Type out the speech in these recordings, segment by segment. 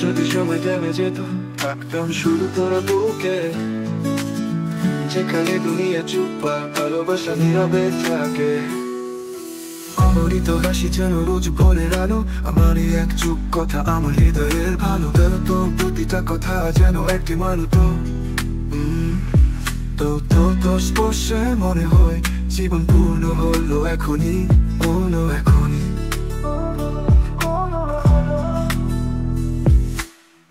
যদি সময় থেমে যেত, থাকতাম শুধু তোরা বুকে, যেখানে দুনিয়া চুপ আর ভালোবাসা নীরবে থাকে। অমৃত হাসি যেন রোজ ভোরের আলো, আমারই এক চুপ কথা আমার হৃদয়ের ভালো। তো প্রতিটা কথা যেন একটি মানত, তো তো তো স্পর্শে মনে হয় জীবন পূর্ণ হলো এখনই, হলো এখনই।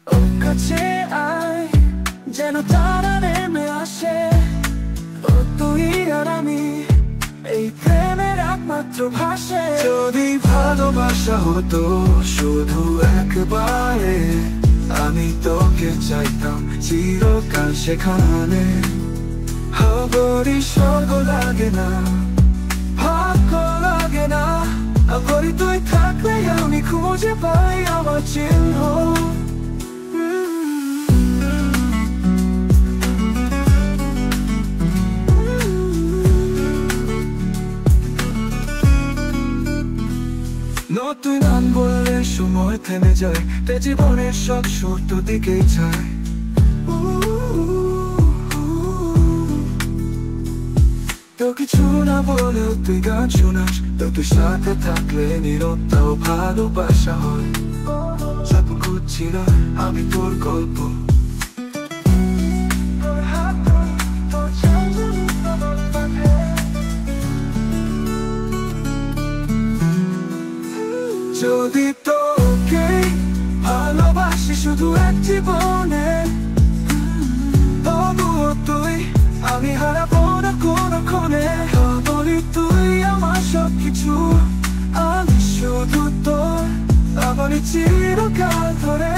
ওর কাছে আয় যেন তারা নেমে আসে, ও তুই আর আমি এই প্রেমের একমাত্র ভাষে। যদি ভালোবাসা হতো শুধু একবারে, আমি তোকে চাইতাম চিরকাল সেখানে। খবরই স্বর্গ লাগে না, ভাগ্য লাগে না, খবরই তুই থাকলে আমি খুঁজে পাই আমার চিহ্ন। নতুন গান বললে সময় থেমে যায়, তে জীবনের সব সত্য দিকেই যায়। তো কিছু না বলেও তুই গান শোনাস, তো তুই সাথে থাকলে নীরবতাও ভালোবাসা হয়। সব খুঁজছি না আমি তোর গল্প, যদি তোকে ভালোবাসি শুধু এক জীবনে, তবুও তুই আমি হারাবো না কোনক্ষণে। বলি তুই আমার সবকিছু, আমি শুধু তোর, আমার চিরকাল ধরে।